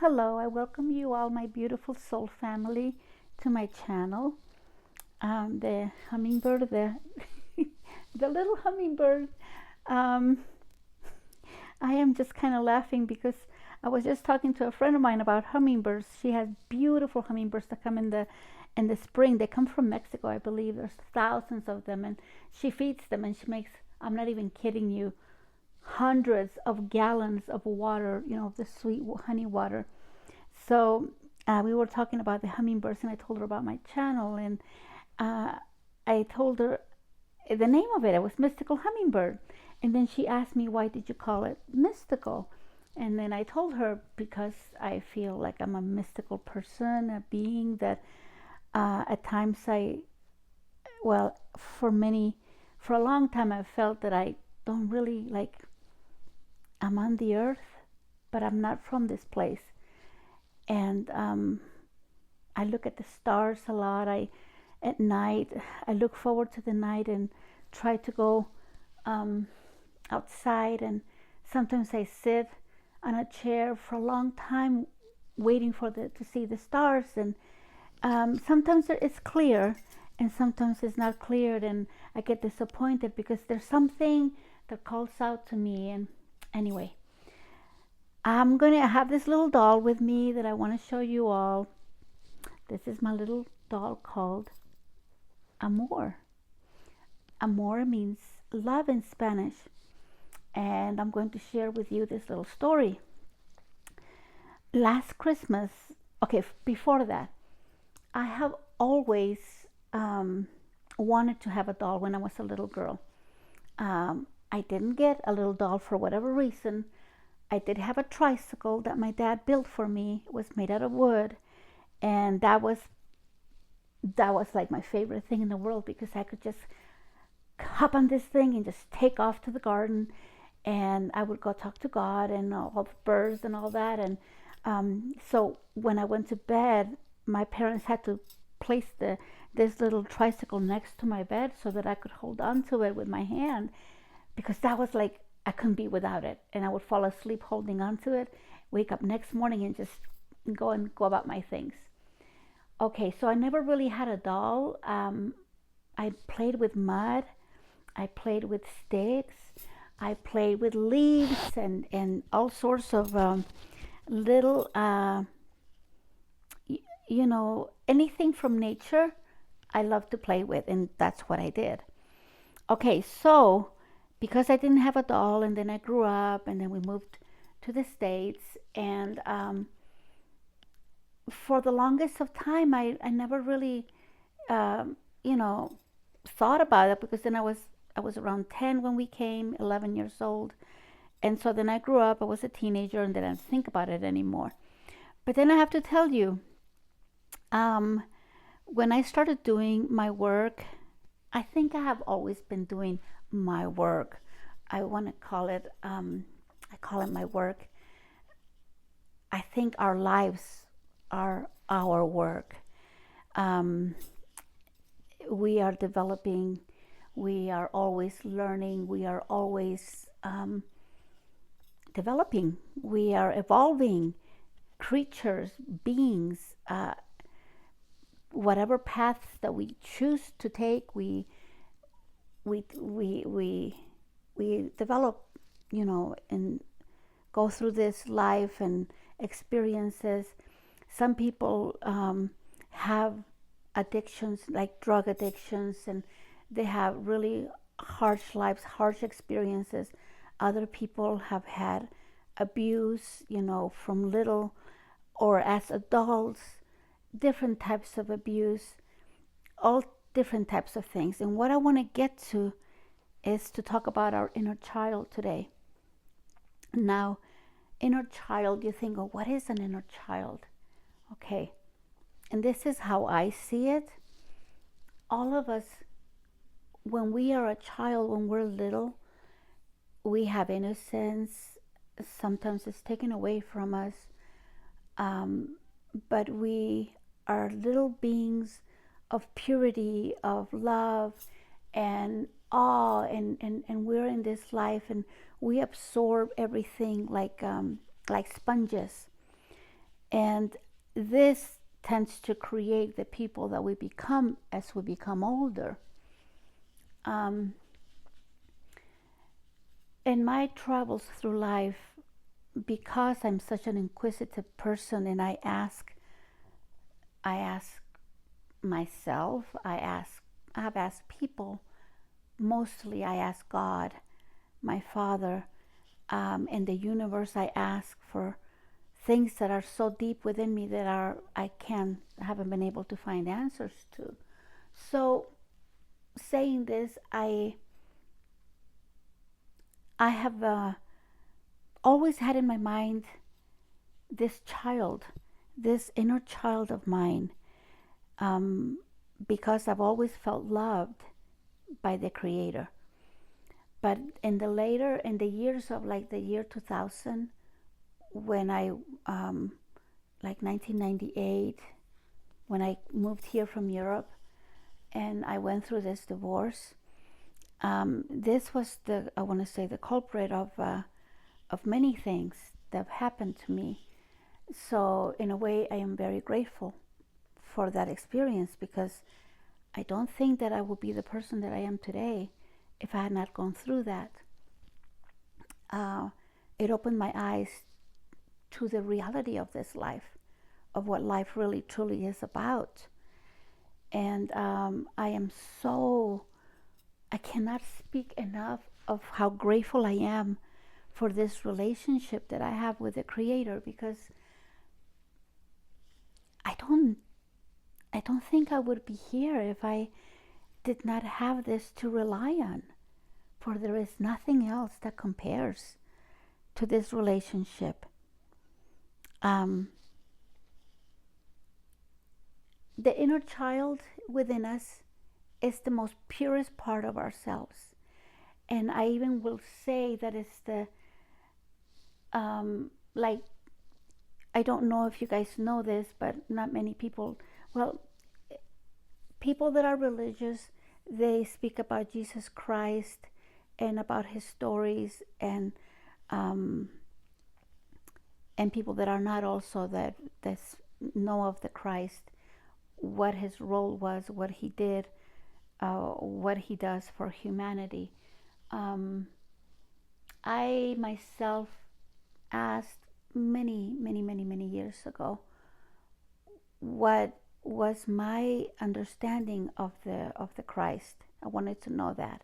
Hello, I welcome you all, my beautiful soul family, to my channel. The hummingbird, the little hummingbird. Um, I am just kind of laughing because I was just talking to a friend of mine about hummingbirds. She has beautiful hummingbirds that come in the spring. They come from Mexico, I believe. There's thousands of them, and she feeds them, and she makes. I'm not even kidding you, hundreds of gallons of water. The sweet honey water. So we were talking about the hummingbirds, and I told her about my channel, and uh, I told her the name of it. It was Mystical Hummingbird, and then she asked me, "Why did you call it mystical?" And then I told her because I feel like I'm a mystical person, a being that at times for a long time, I felt that I don't really like. I'm on the earth, but I'm not from this place, and I look at the stars a lot. At night, I look forward to the night and try to go um, outside. And sometimes I sit on a chair for a long time, waiting to see the stars. And sometimes it's clear, and sometimes it's not clear. And I get disappointed because there's something that calls out to me. And anyway, I'm gonna have this little doll with me that I want to show you all. This is my little doll called Amor. Amor means love in Spanish. And I'm going to share with you this little story. Last Christmas, okay, before that, I have always wanted to have a doll when I was a little girl. I didn't get a little doll for whatever reason. I did have a tricycle that my dad built for me. It was made out of wood, and that was like my favorite thing in the world because I could just hop on this thing and just take off to the garden, and I would go talk to God and all the birds and all that. And so when I went to bed, my parents had to place this little tricycle next to my bed so that I could hold on to it with my hand, because that was like I couldn't be without it, and I would fall asleep holding on to it, wake up next morning and just go about my things. Okay, so I never really had a doll. I played with mud. I played with sticks. I played with leaves and all sorts of little, anything from nature. I love to play with, and that's what I did. Okay, so because I didn't have a doll, and then I grew up, and then we moved to the States, and for the longest of time, I never really, um, you know, thought about it because then I was around 10 when we came, 11 years old. And so then I grew up, I was a teenager, and then I didn't think about it anymore. But then I have to tell you, um, when I started doing my work, I think I have always been doing my work. I want to call it, I call it my work. I think our lives are our work. Um, we are developing, we are always learning, we are always developing, we are evolving creatures, beings. Whatever paths that we choose to take, we we we we develop, and go through this life and experiences. Some people have addictions like drug addictions, and they have really harsh lives, harsh experiences. Other people have had abuse, from little or as adults, different types of abuse, all different types of things. And what I want to get to is to talk about our inner child today. Now, inner child, you think, oh, what is an inner child? Okay, and this is how I see it. All of us, when we are a child, when we're little, we have innocence. Sometimes it's taken away from us, but we are little beings of purity, of love, and awe, and we're in this life, and we absorb everything like sponges. And this tends to create the people that we become as we become older. In my travels through life, because I'm such an inquisitive person, and I ask myself, I have asked people, mostly I ask God, my Father, and the universe. I ask for things that are so deep within me that I haven't been able to find answers to. So, saying this, I have always had in my mind this child, this inner child of mine, because I've always felt loved by the Creator. But in the years of like the year 2000, when I, like 1998, when I moved here from Europe and I went through this divorce, this was I want to say, the culprit of many things that have happened to me. So in a way, I am very grateful for that experience, because I don't think that I would be the person that I am today if I had not gone through that. It opened my eyes to the reality of this life, of what life really truly is about. And I cannot speak enough of how grateful I am for this relationship that I have with the Creator, because I don't think I would be here if I did not have this to rely on. For there is nothing else that compares to this relationship. The inner child within us is the most purest part of ourselves. And I even will say that it's the, like, I don't know if you guys know this, but not many people, well, people that are religious, they speak about Jesus Christ and about his stories, and people that are not also that know of the Christ, what his role was, what he did, what he does for humanity. I myself asked many years ago what was my understanding of the Christ. I wanted to know that.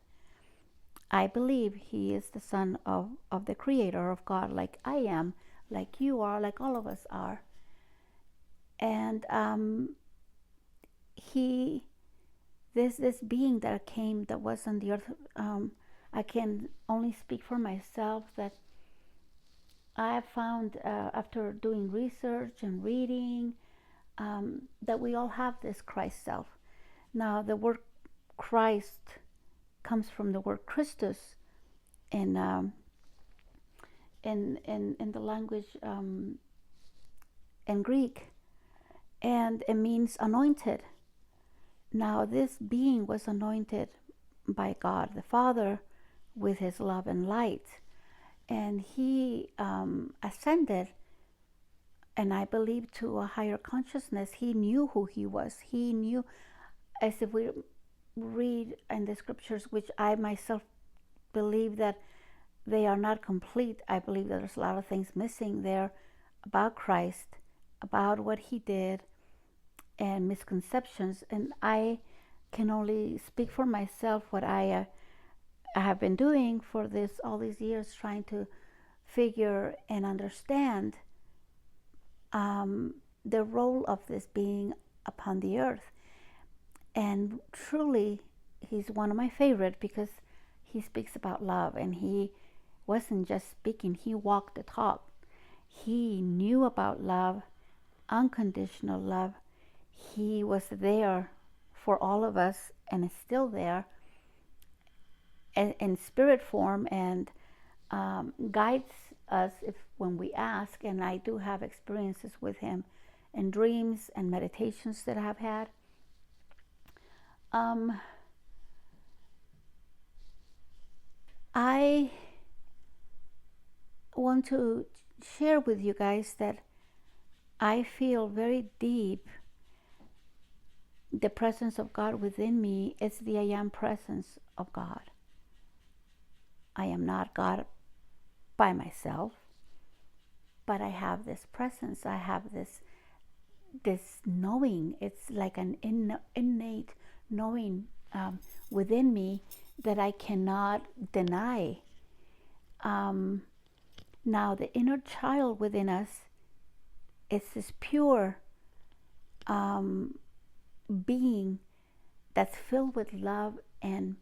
I believe he is the son of the Creator, of God, like I am, like you are, like all of us are. And this being that came, that was on the earth, I can only speak for myself, that I found, after doing research and reading, that we all have this Christ self. Now, the word Christ comes from the word Christus in the language, in Greek, and it means anointed. Now, this being was anointed by God the Father with his love and light, and he ascended, and I believe to a higher consciousness. He knew who he was. He knew, as if we read in the scriptures, which I myself believe that they are not complete. I believe that there's a lot of things missing there about Christ, about what he did, and misconceptions. And I can only speak for myself, what I have been doing for all these years, trying to figure and understand the role of this being upon the earth. And truly, he's one of my favorite, because he speaks about love, and he wasn't just speaking, he walked the talk. He knew about love, unconditional love. He was there for all of us, and is still there in spirit form, and guides us when we ask. And I do have experiences with him and dreams and meditations that I've had. I want to share with you guys that I feel very deep the presence of God within me. It's the I am presence of God. I am not God by myself, but I have this presence. I have this knowing. It's like an innate knowing within me that I cannot deny. Now, the inner child within us is this pure being that's filled with love and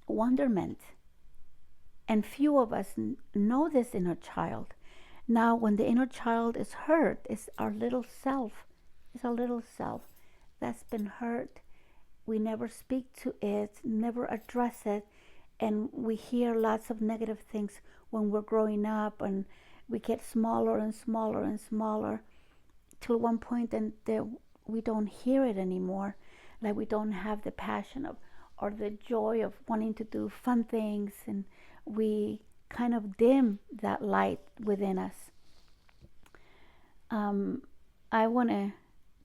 wonderment. And few of us know this inner child. Now, when the inner child is hurt, it's our little self. It's our little self that's been hurt. We never speak to it, never address it, and we hear lots of negative things when we're growing up, and we get smaller and smaller and smaller till one point, and we don't hear it anymore. Like we don't have the passion of or the joy of wanting to do fun things, and we kind of dim that light within us. I want to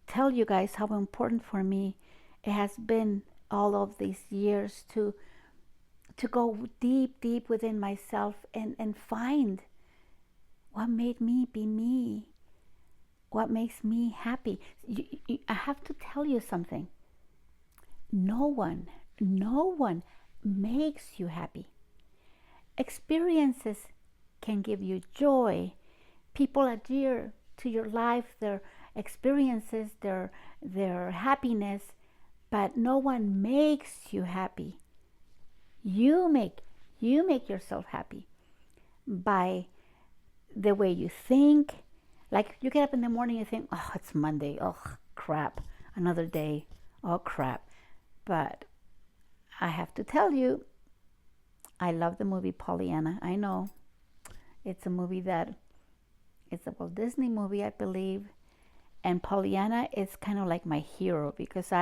tell you guys how important for me it has been all of these years to go deep within myself and find what made me be me, what makes me happy. I have to tell you something. No one makes you happy. Experiences can give you joy. People are dear to your life, their experiences, their happiness, but no one makes you happy. You make yourself happy by the way you think. Like you get up in the morning, you think, oh, it's Monday. Oh, crap. Another day. Oh, crap. But I have to tell you, I love the movie Pollyanna. I know it's a movie that it's a Walt Disney movie, I believe. And Pollyanna is kind of like my hero because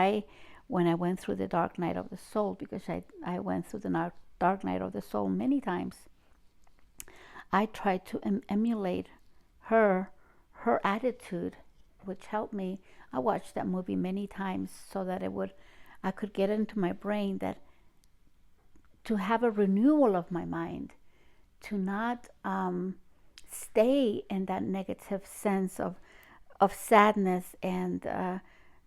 when I went through the dark night of the soul, because I went through the dark night of the soul many times, I tried to emulate her attitude, which helped me. I watched that movie many times so that I could get into my brain that to have a renewal of my mind, to not stay in that negative sense of sadness and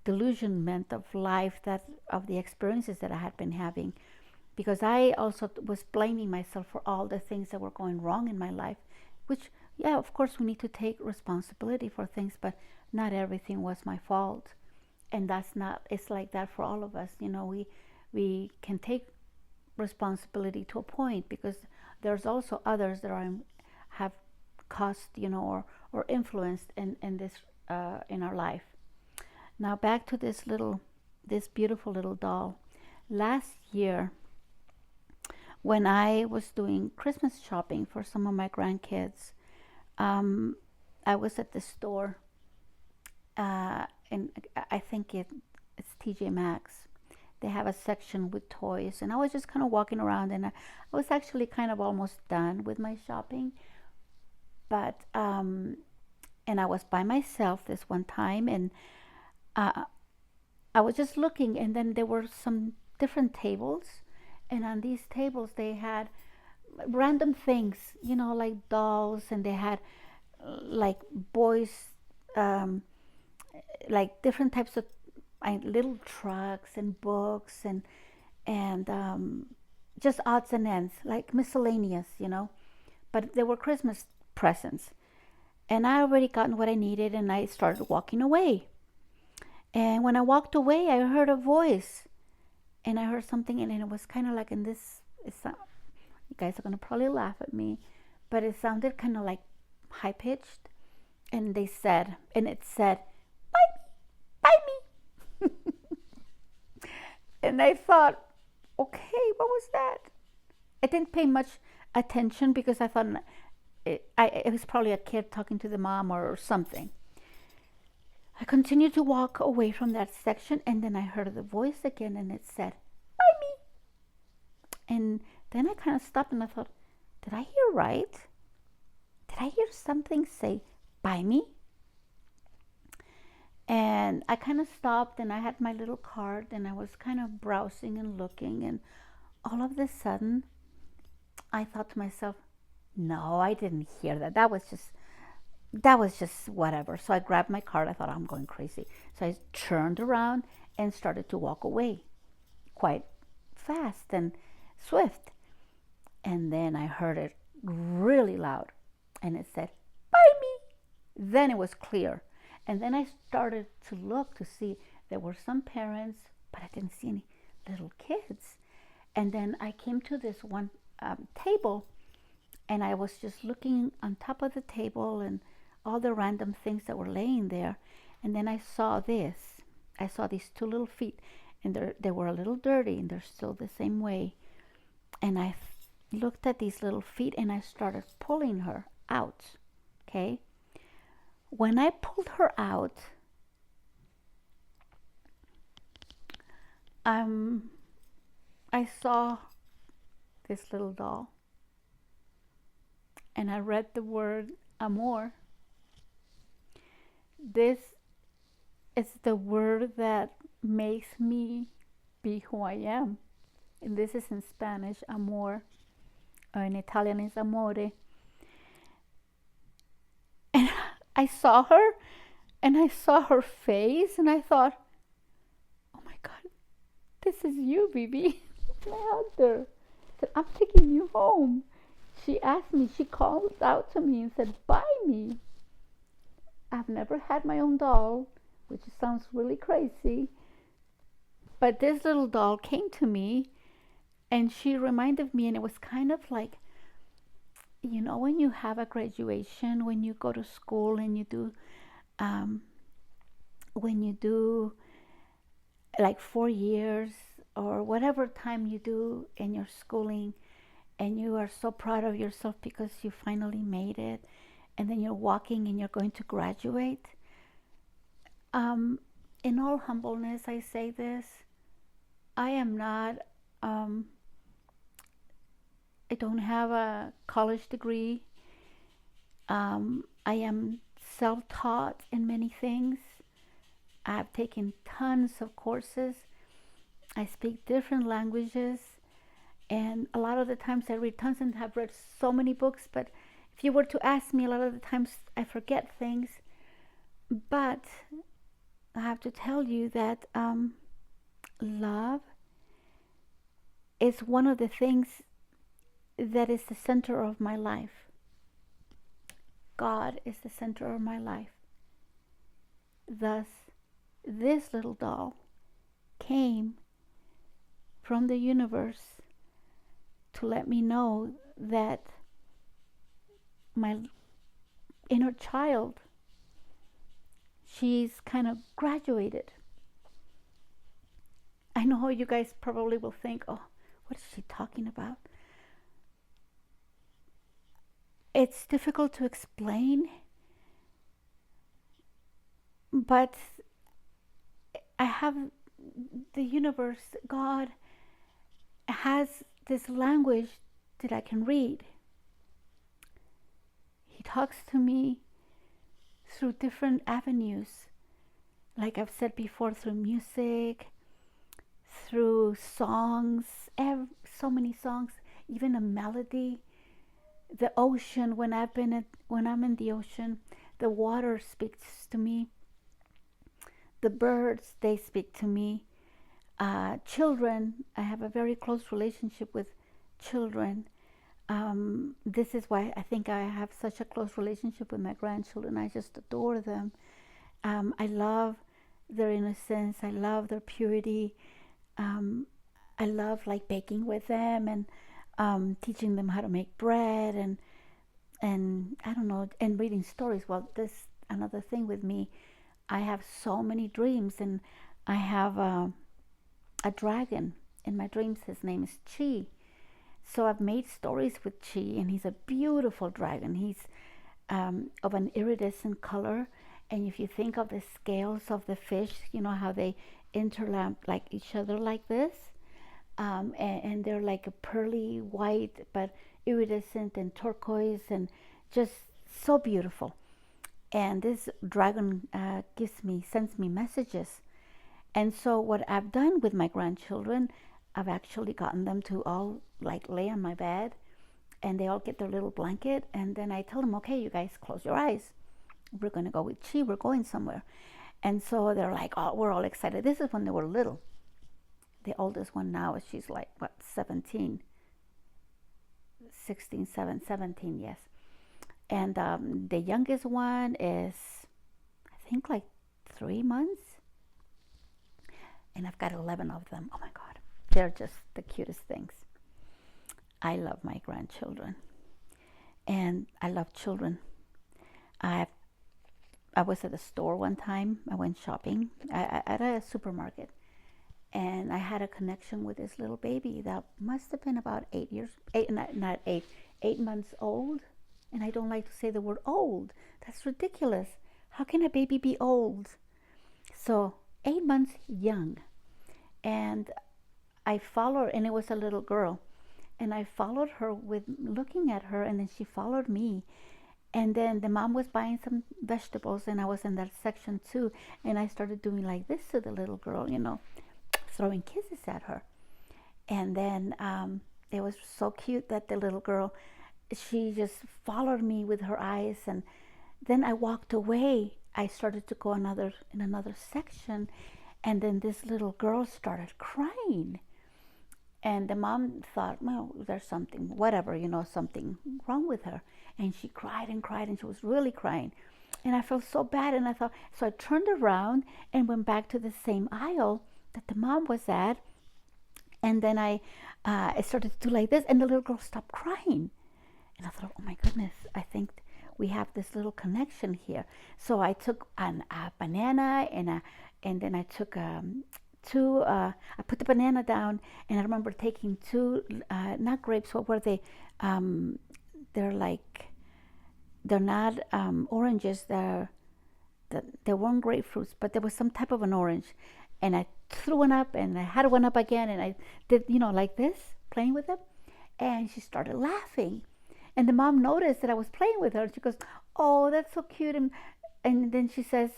delusionment of life, that of the experiences that I had been having, because I also was blaming myself for all the things that were going wrong in my life, which, yeah, of course we need to take responsibility for things, but not everything was my fault. And it's like that for all of us. We can take responsibility to a point, because there's also others that have caused, or influenced in this in our life. Now back to this beautiful little doll. Last year, when I was doing Christmas shopping for some of my grandkids, I was at the store, and I think it's TJ Maxx. They have a section with toys, and I was just kind of walking around, and I was actually kind of almost done with my shopping, but and I was by myself this one time, and I was just looking, and then there were some different tables, and on these tables they had random things, like dolls, and they had like boys, like different types of little trucks and books and just odds and ends, like miscellaneous, but they were Christmas presents. And I already gotten what I needed, and I started walking away. And when I walked away, I heard a voice, and I heard something, and it was kind of like in this. You guys are gonna probably laugh at me, but it sounded kind of like high pitched, and it said, "Buy me." And I thought, okay, what was that? I didn't pay much attention because I thought it was probably a kid talking to the mom or something. I continued to walk away from that section, and then I heard the voice again, and it said, "Buy me." And then I kind of stopped, and I thought, did I hear right? Did I hear something say, "Buy me"? And I kind of stopped, and I had my little cart, and I was kind of browsing and looking, and all of a sudden I thought to myself, no, I didn't hear that. That was just whatever. So I grabbed my cart. I thought, I'm going crazy. So I turned around and started to walk away quite fast and swift. And then I heard it really loud, and it said, "Buy me." Then it was clear. And then I started to look to see there were some parents, but I didn't see any little kids. And then I came to this one table, and I was just looking on top of the table and all the random things that were laying there. And then I saw this. I saw these two little feet, and they were a little dirty, and they're still the same way. And I looked at these little feet, and I started pulling her out. Okay? When I pulled her out, I saw this little doll, and I read the word amor. This is the word that makes me be who I am. And this is in Spanish, amor, or in Italian is amore. And I saw her, and I saw her face, and I thought, oh my God, this is you, Bibi. And I hugged her. I said, I'm taking you home. She asked me, she called out to me and said, buy me. I've never had my own doll, which sounds really crazy. But this little doll came to me, and she reminded me, and it was kind of like, when you have a graduation, when you go to school and you do, when you do like 4 years or whatever time you do in your schooling, and you are so proud of yourself because you finally made it, and then you're walking and you're going to graduate. In all humbleness, I say this. I am not, I don't have a college degree. I am self-taught in many things. I've taken tons of courses. I speak different languages. And a lot of the times I read tons and have read so many books, but if you were to ask me, a lot of the times I forget things. But I have to tell you that love is one of the things that is the center of my life. God is the center of my life. Thus, this little doll came from the universe to let me know that my inner child, she's kind of graduated. I know you guys probably will think, oh, what is she talking about? It's difficult to explain, but I have the universe, God has this language that I can read. He talks to me through different avenues, like I've said before, through music, through songs, so many songs, even a melody. The ocean, when I'm in the ocean, the water speaks to me. The birds, they speak to me. Children, I have a very close relationship with children. This is why I think I have such a close relationship with my grandchildren. I just adore them. I love their innocence. I love their purity. I love like baking with them and teaching them how to make bread and I don't know, and reading stories. Well, this another thing with me. I have so many dreams, and I have a dragon in my dreams. His name is Chi. So I've made stories with Chi, and he's a beautiful dragon. He's of an iridescent color, and if you think of the scales of the fish, you know how they interlap like each other like this, and they're like a pearly white, but iridescent and turquoise, and just so beautiful. and this dragon sends me messages. And so what I've done with my grandchildren, I've actually gotten them to all like lay on my bed, and they all get their little blanket, and then I tell them, okay, you guys close your eyes. We're going to go with Chi. We're going somewhere. And so they're like, oh, we're all excited. This is when they were little. The oldest one now, she's like, what, 17? 16, 17, yes. And the youngest one is, I think, like 3 months. And I've got 11 of them. Oh my God. They're just the cutest things. I love my grandchildren. And I love children. I was at a store one time. I went shopping at a supermarket. And I had a connection with this little baby that must have been about 8 months old. And I don't like to say the word old. That's ridiculous. How can a baby be old? So 8 months young. And I followed, and it was a little girl. And I followed her with looking at her, and then she followed me. And then the mom was buying some vegetables, and I was in that section too. And I started doing like this to the little girl, throwing kisses at her. And then it was so cute that the little girl, she just followed me with her eyes. And then I walked away. I started to go in another section, and then this little girl started crying. And the mom thought, well, there's something, whatever, something wrong with her. And she cried and cried, and she was really crying. And I felt so bad, and I thought, so I turned around and went back to the same aisle that the mom was at. And then I started to do like this, and the little girl stopped crying. And I thought, oh my goodness, I think we have this little connection here. So I took a banana, and then I took I put the banana down, and I remember taking two, not grapes, what were they? They're not oranges, they weren't grapefruits, but there was some type of an orange. And I threw one up, and I had one up again, and I did, like this, playing with them. And she started laughing. And the mom noticed that I was playing with her. She goes, oh, that's so cute. And then she says,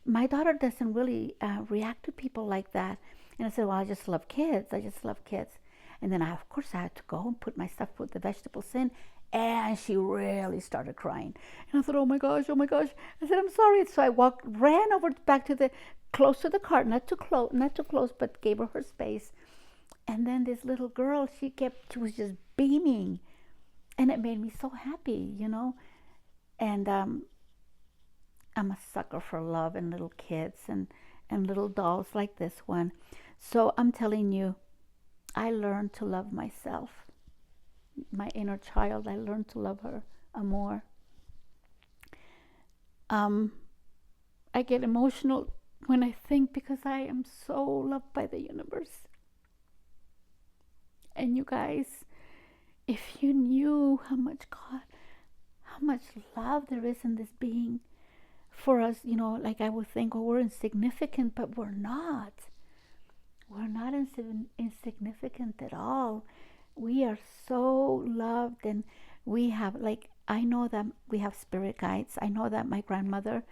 my daughter doesn't really react to people like that. And I said, well, I just love kids. And then of course I had to go and put my stuff, put the vegetables in. And she really started crying. And I thought, oh my gosh. I said, I'm sorry. So I ran over back to close to the cart, not too close, but gave her space. And then this little girl, she was just beaming. And it made me so happy, And I'm a sucker for love and little kids and little dolls like this one. So I'm telling you, I learned to love myself. My inner child, I learned to love her more. I get emotional when I think, because I am so loved by the universe. And you guys, if you knew how much love there is in this being for us, like I would think, oh, we're insignificant, but we're not. We're not insignificant at all. We are so loved, and we have, I know that we have spirit guides. I know that my grandmother,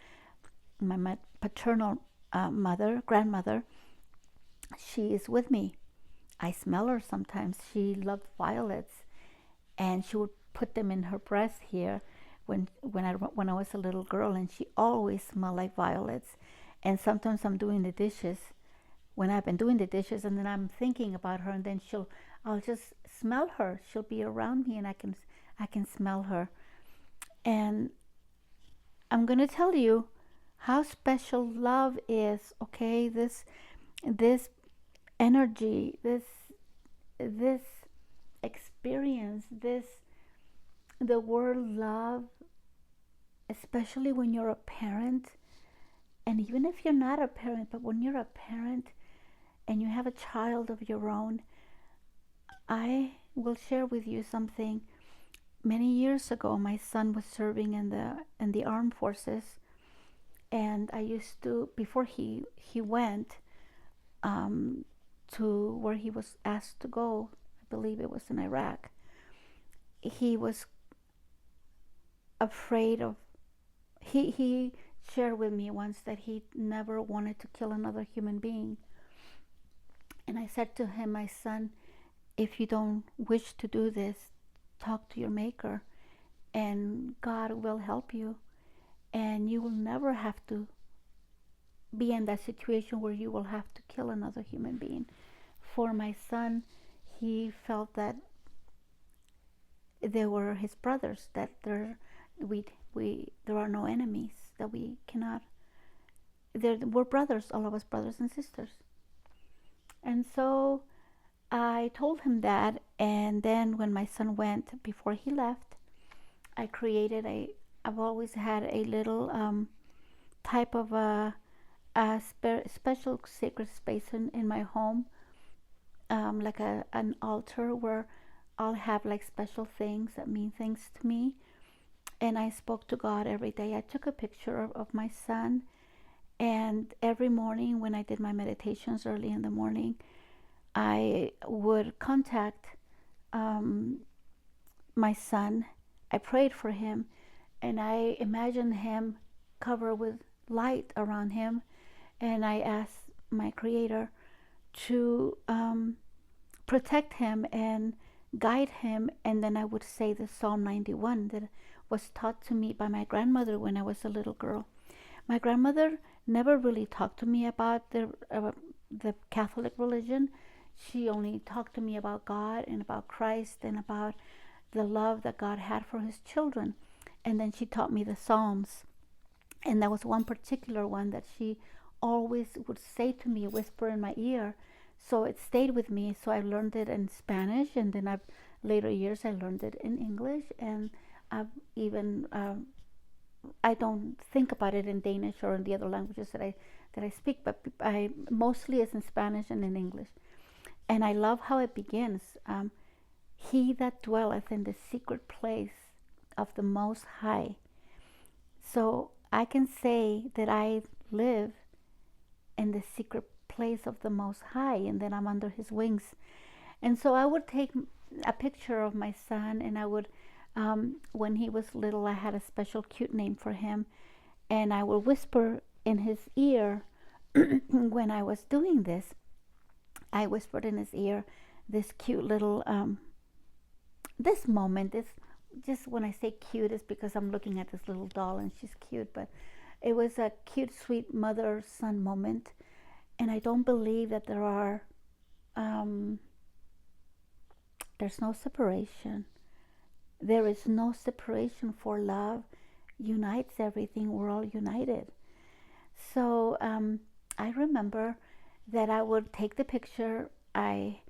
my paternal grandmother, she is with me. I smell her sometimes. She loved violets, and she would put them in her breast here when I was a little girl, and she always smelled like violets. And sometimes I'm doing the dishes, when I've been doing the dishes, and then I'm thinking about her, and then I'll just smell her. She'll be around me, and I can smell her. And I'm gonna tell you how special love is. Okay, this energy, this experience, the word love, especially when you're a parent, and even if you're not a parent, but when you're a parent and you have a child of your own, I will share with you something. Many years ago, my son was serving in the armed forces, and I used to, before he went to where he was asked to go, I believe it was in Iraq, he was afraid of, He shared with me once that he never wanted to kill another human being. And I said to him, my son, if you don't wish to do this, talk to your maker and God will help you, and you will never have to be in that situation where you will have to kill another human being. For my son, he felt that they were his brothers, that there are no enemies, that we cannot, we're brothers, all of us brothers and sisters. And so I told him that, and then when my son went, before he left, I've always had a little type of a special sacred space in my home, like an altar where I'll have like special things that mean things to me. And I spoke to God every day. I took a picture of my son, and every morning when I did my meditations early in the morning, I would contact my son. I prayed for him, and I imagined him covered with light around him, and I asked my Creator to protect him and guide him. And then I would say the Psalm 91 that was taught to me by my grandmother when I was a little girl. My grandmother never really talked to me about the Catholic religion. She only talked to me about God and about Christ and about the love that God had for his children. And then she taught me the Psalms. And there was one particular one that she always would say to me, whisper in my ear. So it stayed with me. So I learned it in Spanish, and then later years I learned it in English, and I've even I don't think about it in Danish or in the other languages that I speak, but I mostly is in Spanish and in English. And I love how it begins. He that dwelleth in the secret place of the Most High. So I can say that I live in the secret place of the Most High, and then I'm under his wings. And so I would take a picture of my son, and I would, when he was little, I had a special cute name for him, and I would whisper in his ear when I was doing this. I whispered in his ear this cute little, this moment is just, when I say cute, is because I'm looking at this little doll and she's cute, but it was a cute, sweet mother-son moment. And I don't believe that there's no separation. There is no separation, for love unites everything. We're all united. So I remember that I would take the picture. I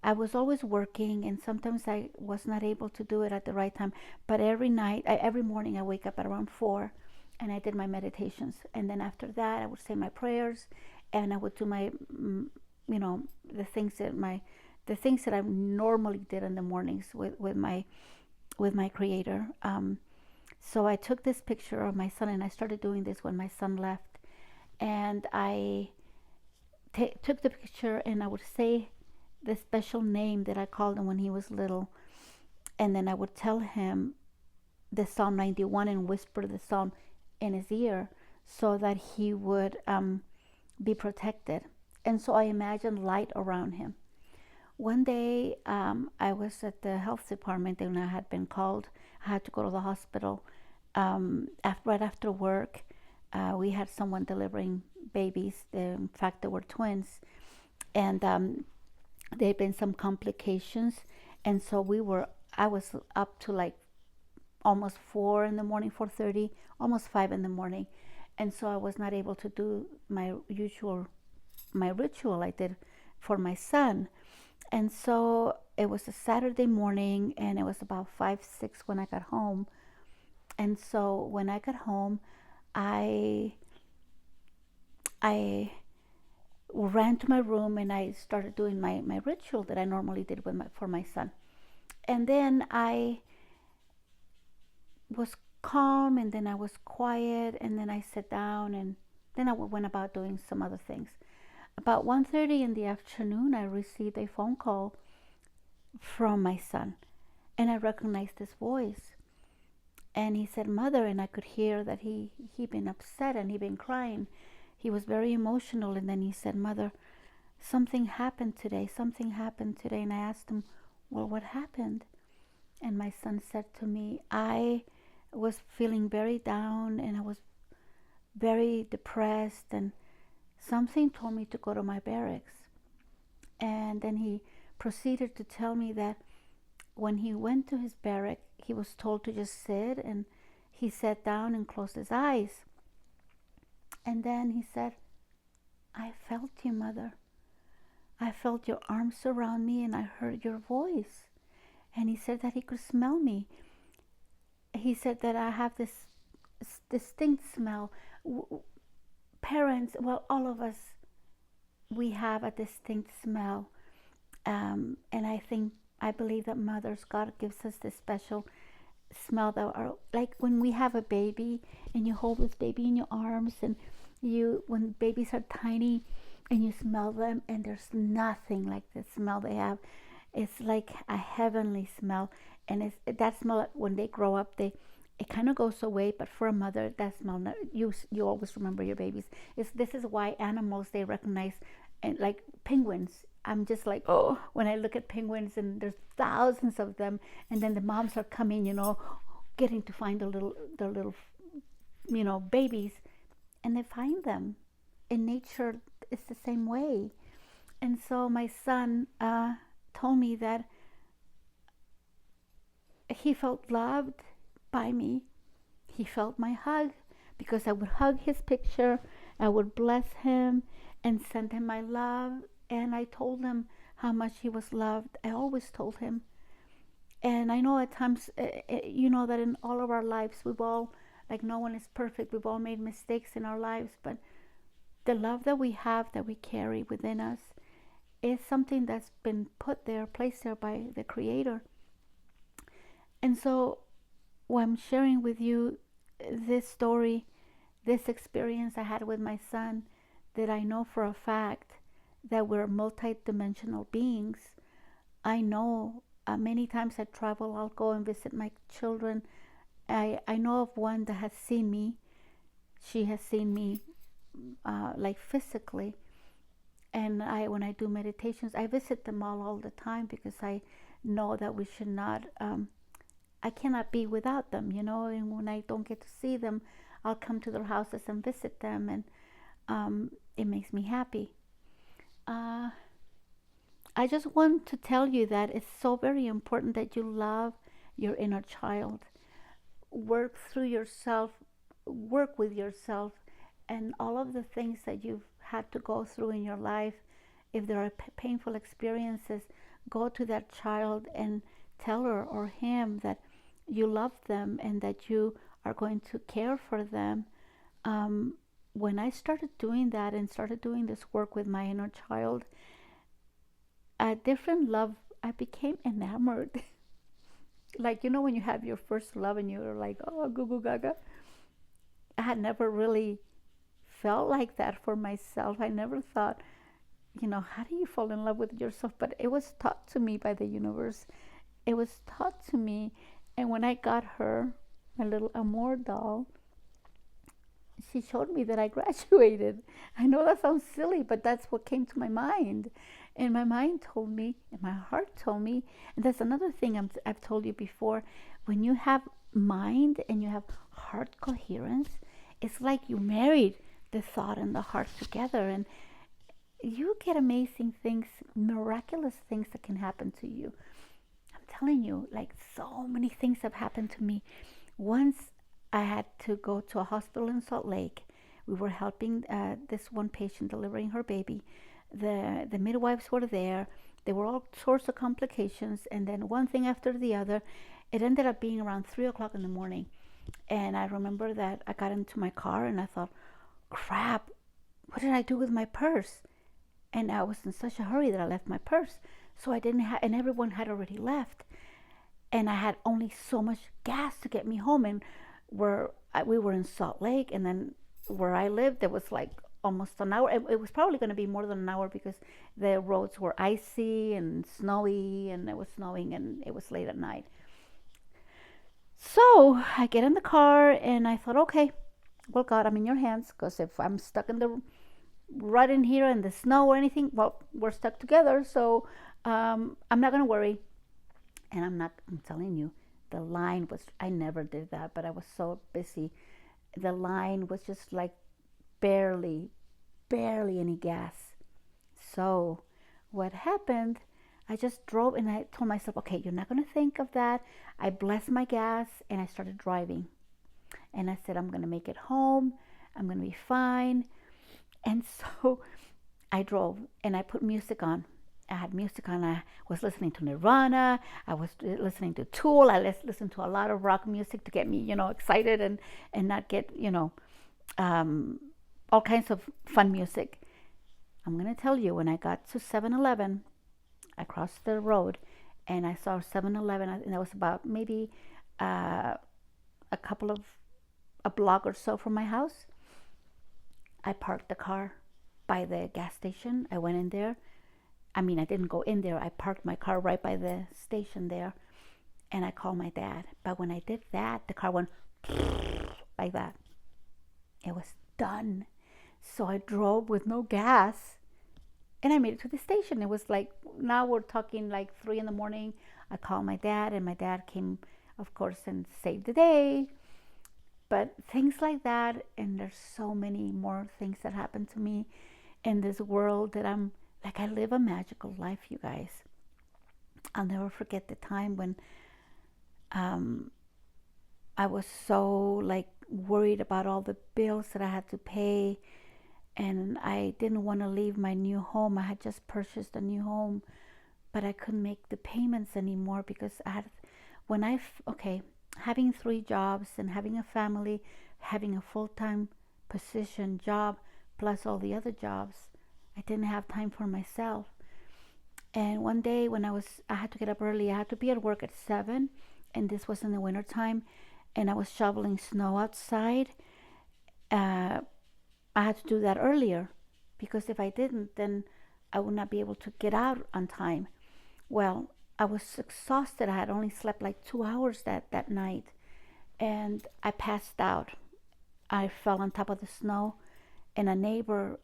was always working, and sometimes I was not able to do it at the right time. But every morning, I wake up at around 4, and I did my meditations. And then after that, I would say my prayers, and I would do my, the things that I normally did in the mornings with my Creator. So I took this picture of my son, and I started doing this when my son left. And I took the picture, and I would say the special name that I called him when he was little. And then I would tell him the Psalm 91 and whisper the Psalm in his ear so that he would be protected. And so I imagined light around him. One day I was at the health department, and I had been called. I had to go to the hospital. Right after work, we had someone delivering babies. In fact, they were twins. And there had been some complications. And so I was up to like almost 4 in the morning, 4:30, almost 5 in the morning. And so I was not able to do my ritual I did for my son. And so it was a Saturday morning, and it was about 5, 6 when I got home. And so when I got home, I ran to my room, and I started doing my ritual that I normally did for my son. And then I was calm, and then I was quiet, and then I sat down, and then I went about doing some other things. About 1:30 in the afternoon, I received a phone call from my son, and I recognized his voice. And he said, "Mother," and I could hear that he been upset and he been crying. He was very emotional. And then he said, "Mother, something happened today. Something happened today." And I asked him, "Well, what happened?" And my son said to me, "I was feeling very down and I was very depressed, and something told me to go to my barracks." And then he proceeded to tell me that when he went to his barrack, he was told to just sit, and he sat down and closed his eyes. And then he said, "I felt you, Mother. I felt your arms around me and I heard your voice." And he said that he could smell me. He said that I have this distinct smell. Parents, well, all of us, we have a distinct smell. And I believe that mothers, God gives us this special smell that are like when we have a baby and you hold this baby in your arms, and when babies are tiny and you smell them, and there's nothing like the smell they have. It's like a heavenly smell. And it's that smell, when they grow up, it kind of goes away, but for a mother, that smell, you always remember your babies. This is why animals, they recognize, and like penguins, I'm just like, oh, when I look at penguins and there's thousands of them, and then the moms are coming, getting to find the little babies, and they find them. In nature, it's the same way. And so my son told me that he felt loved by me. He felt my hug, because I would hug his picture, I would bless him and send him my love. And I told him how much he was loved. I always told him. And I know at times, that in all of our lives, we've all, like, no one is perfect. We've all made mistakes in our lives. But the love that we have, that we carry within us, is something that's been placed there by the Creator. And so when I'm sharing with you this story, this experience I had with my son, that I know for a fact that we're multi-dimensional beings. I know many times I travel, I'll go and visit my children. I know of one that has seen me. She has seen me like physically. And when I do meditations, I visit them all the time, because I know that we should not, I cannot be without them, and when I don't get to see them, I'll come to their houses and visit them, and it makes me happy. I just want to tell you that it's so very important that you love your inner child. Work through yourself, work with yourself, and all of the things that you've had to go through in your life. If there are painful experiences, go to that child and tell her or him that you love them and that you are going to care for them. When I started doing that and started doing this work with my inner child, a different love, I became enamored. Like, when you have your first love and you're like, oh, goo goo gaga. I had never really felt like that for myself. I never thought, how do you fall in love with yourself? But it was taught to me by the universe. It was taught to me. And when I got her, my little Amor doll, she showed me that I graduated. I know that sounds silly, but that's what came to my mind. And my mind told me, and my heart told me, and that's another thing I've told you before. When you have mind and you have heart coherence, it's like you married the thought and the heart together, and you get amazing things, miraculous things that can happen to you. I'm telling you, like, so many things have happened to me. Once I had to go to a hospital in Salt Lake. We were helping this one patient delivering her baby. The midwives were there. There were all sorts of complications, and then one thing after the other. It ended up being around 3 o'clock in the morning. And I remember that I got into my car and I thought, crap, what did I do with my purse? And I was in such a hurry that I left my purse. So I didn't have, and everyone had already left. And I had only so much gas to get me home. And we were in Salt Lake, and then where I lived, there was like almost an hour. It was probably going to be more than an hour, because the roads were icy and snowy, and it was snowing, and it was late at night. So I get in the car and I thought, okay, well, God, I'm in your hands, because if I'm stuck in the right in here in the snow or anything, well, we're stuck together. So I'm not going to worry. And I'm telling you, the line was, I never did that, but I was so busy. The line was just like barely, barely any gas. So what happened, I just drove and I told myself, okay, you're not going to think of that. I blessed my gas and I started driving. And I said, I'm going to make it home. I'm going to be fine. And so I drove and I put music on. I had music on. I was listening to Nirvana. I was listening to Tool. I listened to a lot of rock music to get me, excited and not get, um, all kinds of fun music. I'm going to tell you, when I got to 7-Eleven, I crossed the road and I saw 7-Eleven, and that was about maybe uh, a block or so from my house. I parked the car by the gas station. I went in there. I mean, I didn't go in there. I parked my car right by the station there, and I called my dad. But when I did that, the car went like that. It was done. So I drove with no gas, and I made it to the station. It was like, now we're talking like 3 in the morning. I called my dad, and my dad came, of course, and saved the day. But things like that, and there's so many more things that happen to me in this world that I'm like, I live a magical life, you guys. I'll never forget the time when um, I was so like worried about all the bills that I had to pay, and I didn't want to leave my new home. I had just purchased a new home, but I couldn't make the payments anymore because I had, okay, having 3 jobs and having a family, having a full-time position job, plus all the other jobs, I didn't have time for myself. And one day when I had to get up early. I had to be at work at 7, and this was in the winter time, and I was shoveling snow outside. Uh, I had to do that earlier because if I didn't, then I would not be able to get out on time. Well, I was exhausted. I had only slept like 2 hours that night, and I passed out. I fell on top of the snow, and a neighbor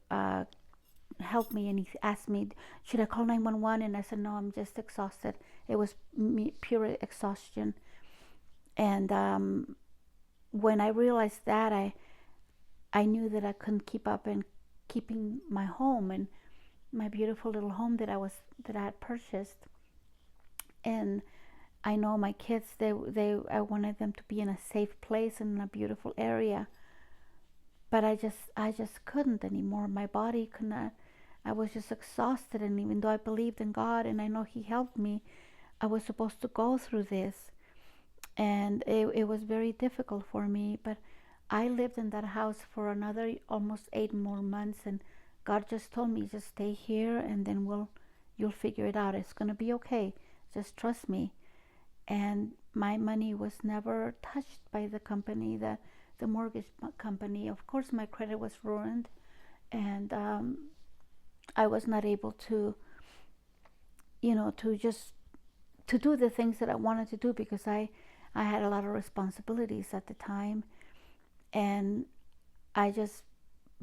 helped me, and he asked me, should I call 911? And I said, no, I'm just exhausted. It was pure exhaustion. And when I realized that, I knew that I couldn't keep up and keeping my home and my beautiful little home that I had purchased. And I know my kids, I wanted them to be in a safe place and in a beautiful area, but I just couldn't anymore. My body could not. I was just exhausted, and even though I believed in God and I know He helped me, I was supposed to go through this, and it was very difficult for me. But I lived in that house for another almost 8 more months, and God just told me, just stay here, and then you'll figure it out. It's gonna be okay. Just trust me. And my money was never touched by the company, the mortgage company. Of course, my credit was ruined, and I was not able to, to do the things that I wanted to do because I had a lot of responsibilities at the time, and I just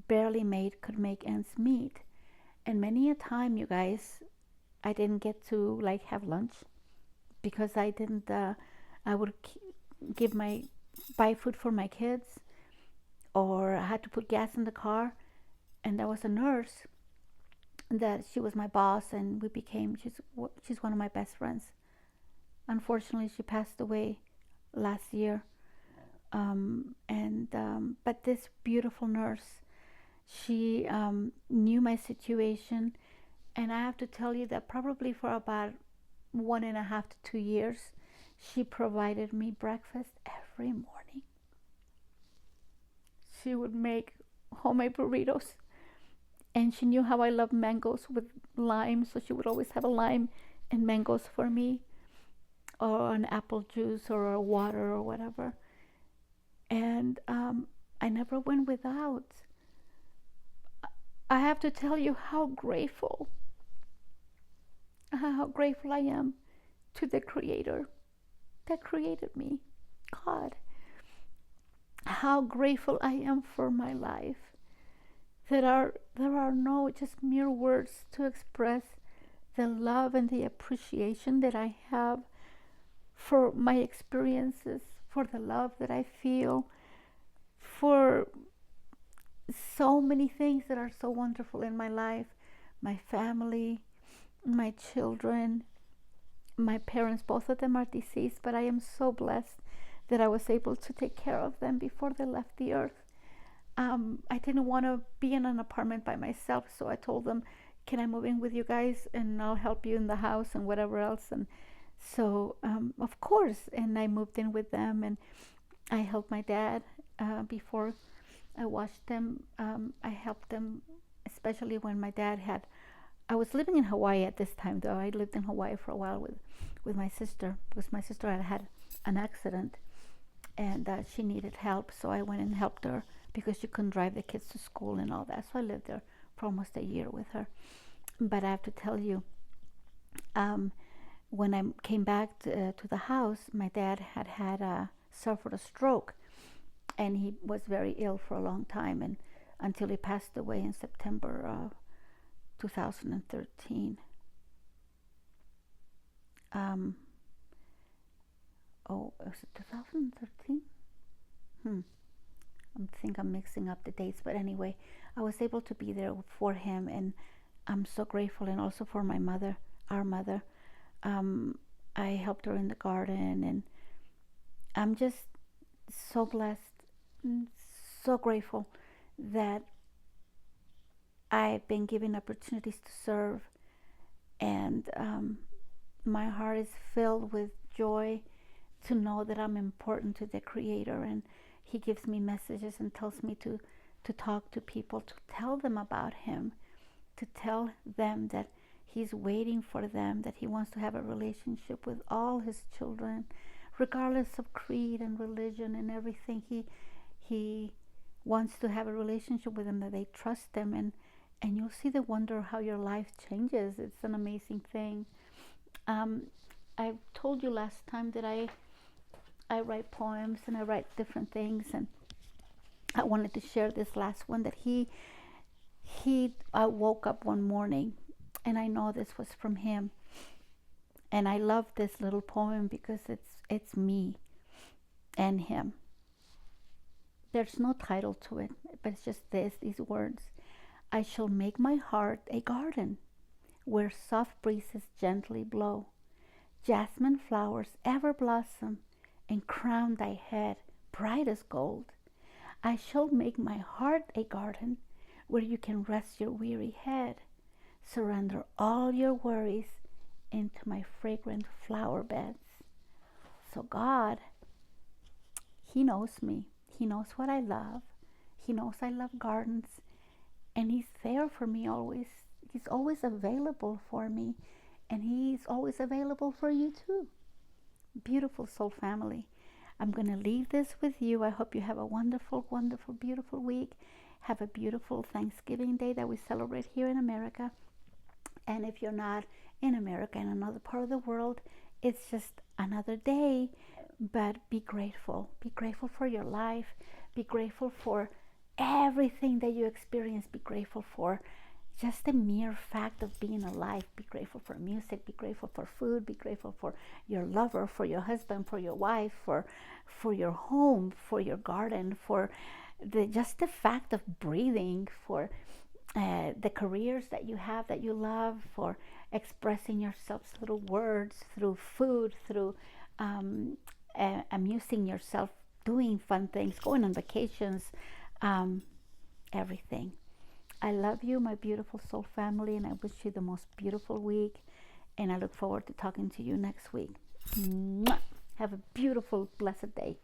barely could make ends meet. And many a time, you guys, I didn't get to like have lunch because I didn't. I would buy food for my kids, or I had to put gas in the car. And there was a nurse that she was my boss, and she's one of my best friends. Unfortunately, she passed away last year. But this beautiful nurse, she knew my situation, and I have to tell you that probably for about 1.5 to 2 years, she provided me breakfast every morning. She would make homemade burritos, and she knew how I love mangoes with lime, so she would always have a lime and mangoes for me, or an apple juice or a water or whatever. And I never went without. I have to tell you how grateful I am to the Creator that created me. God, how grateful I am for my life. There are no just mere words to express the love and the appreciation that I have for my experiences, for the love that I feel, for so many things that are so wonderful in my life, my family, my children, my parents. Both of them are deceased, but I am so blessed that I was able to take care of them before they left the earth. I didn't want to be in an apartment by myself, so I told them, can I move in with you guys and I'll help you in the house and whatever else. And so of course, and I moved in with them, and I helped my dad before I washed them. I helped them, especially when my dad had, I was living in Hawaii at this time, though. I lived in Hawaii for a while with my sister, because my sister had an accident, and she needed help. So I went and helped her because she couldn't drive the kids to school and all that. So I lived there for almost a year with her. But I have to tell you, when I came back to the house, my dad had suffered a stroke, and he was very ill for a long time, and until he passed away in September of 2013. Was it 2013? I think I'm mixing up the dates, but anyway, I was able to be there for him, and I'm so grateful, and also for my mother, our mother. I helped her in the garden, and I'm just so blessed, so grateful that I've been given opportunities to serve, and my heart is filled with joy to know that I'm important to the Creator, and He gives me messages and tells me to talk to people, to tell them about Him, to tell them that He's waiting for them, that He wants to have a relationship with all His children, regardless of creed and religion and everything. He wants to have a relationship with them, that they trust Him, and you'll see the wonder how your life changes. It's an amazing thing. I told you last time that I write poems and I write different things, and I wanted to share this last one, that I woke up one morning, and I know this was from him, and I love this little poem because it's me and him. There's no title to it, but it's just these words. I shall make my heart a garden where soft breezes gently blow, jasmine flowers ever blossom, and crown thy head bright as gold. I shall make my heart a garden where you can rest your weary head. Surrender all your worries into my fragrant flower beds. So God, He knows me. He knows what I love. He knows I love gardens, and He's there for me always. He's always available for me, and He's always available for you too. Beautiful soul family, I'm going to leave this with you. I hope you have a wonderful, wonderful, beautiful week. Have a beautiful Thanksgiving Day that we celebrate here in America. And if you're not in America, in another part of the world, it's just another day. But be grateful. Be grateful for your life. Be grateful for everything that you experience. Be grateful for just the mere fact of being alive. Be grateful for music. Be grateful for food. Be grateful for your lover, for your husband, for your wife, for your home, for your garden, for just the fact of breathing, for the careers that you have that you love, for expressing yourself through words, through food, through amusing yourself, doing fun things, going on vacations, everything. I love you, my beautiful soul family, and I wish you the most beautiful week, and I look forward to talking to you next week. Mwah! Have a beautiful, blessed day.